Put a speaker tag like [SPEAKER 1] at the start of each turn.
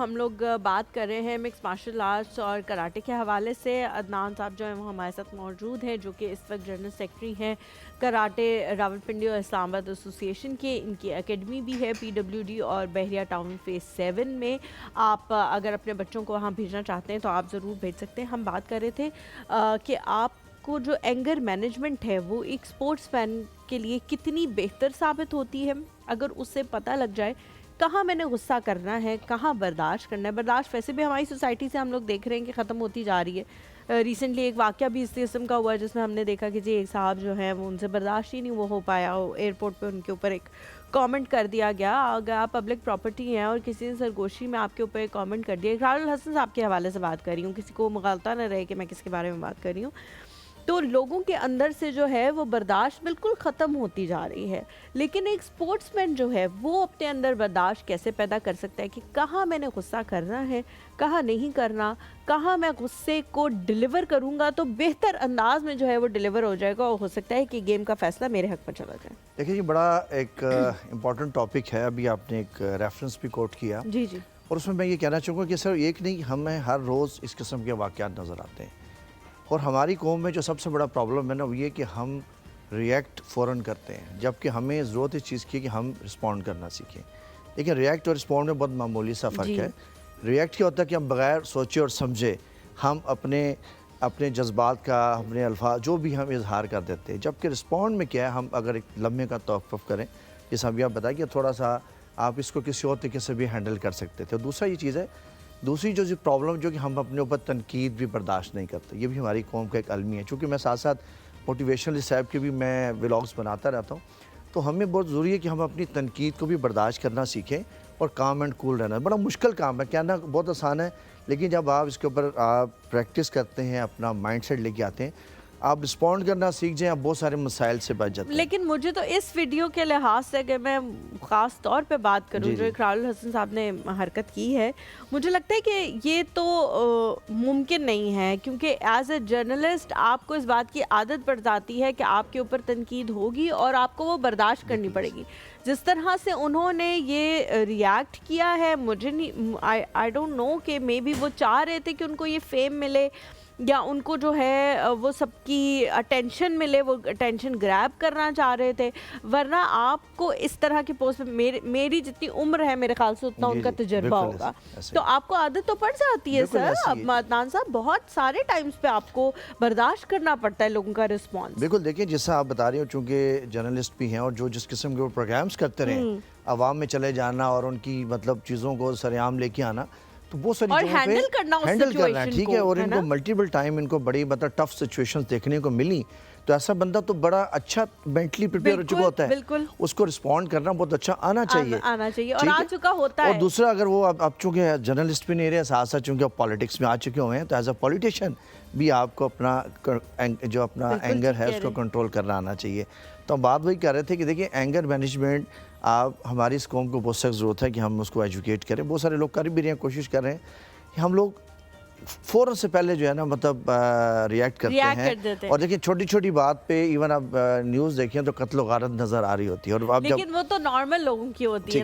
[SPEAKER 1] ہم لوگ بات کر رہے ہیں مکس مارشل آرٹس اور کراٹے کے حوالے سے۔ عدنان صاحب جو ہیں وہ ہمارے ساتھ موجود ہیں، جو کہ اس وقت جنرل سیکرٹری ہیں کراٹے راولپنڈی اور اسلام آباد ایسوسی ایشن کے۔ ان کی اکیڈمی بھی ہے PWD اور بحریہ ٹاؤن فیز 7 میں۔ آپ اگر اپنے بچوں کو وہاں بھیجنا چاہتے ہیں تو آپ ضرور بھیج سکتے ہیں۔ ہم بات کر رہے تھے کہ آپ کو جو اینگر مینجمنٹ ہے وہ ایک سپورٹس مین کے لیے کتنی بہتر ثابت ہوتی ہے اگر اس سے پتہ لگ جائے کہاں میں نے غصہ کرنا ہے، کہاں برداشت کرنا ہے۔ برداشت ویسے بھی ہماری سوسائٹی سے ہم لوگ دیکھ رہے ہیں کہ ختم ہوتی جا رہی ہے۔ ریسنٹلی ایک واقعہ بھی اس قسم کا ہوا ہے جس میں ہم نے دیکھا کہ جی ایک صاحب جو ہیں وہ ان سے برداشت ہی نہیں وہ ہو پایا، ایئرپورٹ پہ ان کے اوپر ایک کامنٹ کر دیا گیا۔ اگر آپ پبلک پراپرٹی ہیں اور کسی نے سرگوشی میں آپ کے اوپر ایک کامنٹ کر دیا، اقرار الحسن صاحب کے حوالے سے بات کر رہی ہوں، کسی کو مغالطہ نہ رہے کہ میں کس کے بارے میں بات کر رہی ہوں، تو لوگوں کے اندر سے جو ہے وہ برداشت بالکل ختم ہوتی جا رہی ہے۔ لیکن ایک سپورٹس مین جو ہے وہ اپنے اندر برداشت کیسے پیدا کر سکتا ہے کہ کہاں میں نے غصہ کرنا ہے، کہاں نہیں کرنا، کہاں میں غصے کو ڈیلیور کروں گا تو بہتر انداز میں جو ہے وہ ڈیلیور ہو جائے گا، اور ہو سکتا ہے کہ گیم کا فیصلہ میرے حق میں چلا جائے۔
[SPEAKER 2] دیکھیں یہ بڑا ایک امپورٹنٹ ٹاپک ہے، ابھی آپ نے ایک ریفرنس بھی کوٹ کیا،
[SPEAKER 1] جی جی،
[SPEAKER 2] اور اس میں میں یہ کہنا چاہوں گا کہ سر ایک نہیں، ہمیں ہر روز اس قسم کے واقعات نظر آتے ہیں، اور ہماری قوم میں جو سب سے بڑا پرابلم ہے نا وہ یہ کہ ہم ریئیکٹ فوراً کرتے ہیں، جبکہ ہمیں ضرورت اس چیز کی ہے کہ ہم رسپونڈ کرنا سیکھیں۔ لیکن ریئیکٹ اور رسپونڈ میں بہت معمولی سا فرق ہے۔ ریئیکٹ کیا ہوتا ہے کہ ہم بغیر سوچے اور سمجھے ہم اپنے جذبات کا، اپنے الفاظ جو بھی ہم اظہار کر دیتے ہیں، جبکہ رسپونڈ میں کیا ہے، ہم اگر ایک لمحے کا توقف کریں، جیسا ابھی آپ بتائیں کہ تھوڑا سا آپ اس کو کسی اور طریقے سے بھی ہینڈل کر سکتے تھے۔ دوسرا یہ چیز ہے، دوسری جو پرابلم جو کہ ہم اپنے اوپر تنقید بھی برداشت نہیں کرتے، یہ بھی ہماری قوم کا ایک المی ہے۔ چونکہ میں ساتھ ساتھ موٹیویشنل صاحب کے بھی میں ولاگز بناتا رہتا ہوں، تو ہمیں بہت ضروری ہے کہ ہم اپنی تنقید کو بھی برداشت کرنا سیکھیں اور کام اینڈ کول رہنا۔ بڑا مشکل کام ہے، کہنا بہت آسان ہے، لیکن جب آپ اس کے اوپر آپ پریکٹس کرتے ہیں، اپنا مائنڈ سیٹ لے کے آتے ہیں، آپ رسپونڈ کرنا سیکھ جائیں، آپ بہت سارے مسائل سے بچ جاتے ہیں۔
[SPEAKER 1] لیکن مجھے تو اس ویڈیو کے لحاظ سے کہ میں خاص طور پہ بات کروں جو اقرار الحسن صاحب نے حرکت کی ہے، مجھے لگتا ہے کہ یہ تو ممکن نہیں ہے، کیونکہ ایز اے جرنلسٹ آپ کو اس بات کی عادت پڑ جاتی ہے کہ آپ کے اوپر تنقید ہوگی اور آپ کو وہ برداشت کرنی پڑے گی۔ جس طرح سے انہوں نے یہ ریاکٹ کیا ہے، مجھے نہیں آئی ڈونٹ نو کہ مے بی وہ چاہ رہے تھے کہ ان کو یہ فیم ملے، یا ان کو جو ہے وہ سب کی اٹینشن ملے، وہ اٹینشن گریب کرنا چاہ رہے تھے، ورنہ آپ کو اس طرح کی پوسٹ میں میری جتنی عمر ہے میرے خیال سے اتنا ان کا تجربہ ہوگا، تو آپ کو عادت تو پڑ جاتی ہے سر۔ اب عدنان صاحب بہت سارے ٹائمز پہ آپ کو برداشت کرنا پڑتا ہے لوگوں کا رسپانس۔
[SPEAKER 2] بالکل، دیکھیں جیسا آپ بتا رہی ہو، چونکہ جرنلسٹ بھی ہیں اور جو جس قسم کے پروگرامز کرتے رہے، عوام میں چلے جانا اور ان کی مطلب چیزوں کو سرعام لے کے آنا، تو بہت ساری چیزوں پہ
[SPEAKER 1] ہینڈل کرنا
[SPEAKER 2] ہے، ٹھیک ہے، اور ان کو ملٹیپل ٹائم ان کو بڑی مطلب ٹف سچویشنز دیکھنے کو ملی، تو ایسا بندہ تو بڑا اچھا مینٹلی پریپیئر ہو چکا ہوتا ہے، اس کو رسپونڈ کرنا بہت اچھا آنا چاہیے
[SPEAKER 1] اور آ چکا ہوتا ہے۔
[SPEAKER 2] اور دوسرا اگر وہ اب چونکہ جرنلسٹ بھی نہیں رہے، ساتھ ساتھ چونکہ اب پالیٹکس میں آ چکے ہوئے ہیں، تو ایز اے پولیٹیشین بھی آپ کو اپنا جو اپنا اینگر ہے اس کو کنٹرول کرنا آنا چاہیے۔ تو ہم بات وہی کر رہے تھے کہ دیکھیں اینگر مینجمنٹ آپ ہماری اس قوم کو بہت سخت ضرورت ہے کہ ہم اس کو ایجوکیٹ کریں۔ بہت سارے لوگ کر بھی رہے ہیں، کوشش کر رہے ہیں کہ ہم لوگ فوراً سے پہلے جو ہے نا مطلب ریاکٹ کرتے ہیں، اور دیکھیں چھوٹی چھوٹی بات پہ ایون آپ نیوز دیکھیں تو قتل و غارت نظر آ رہی ہوتی ہے، اور
[SPEAKER 1] لیکن وہ تو نارمل لوگوں کی ہوتی ہے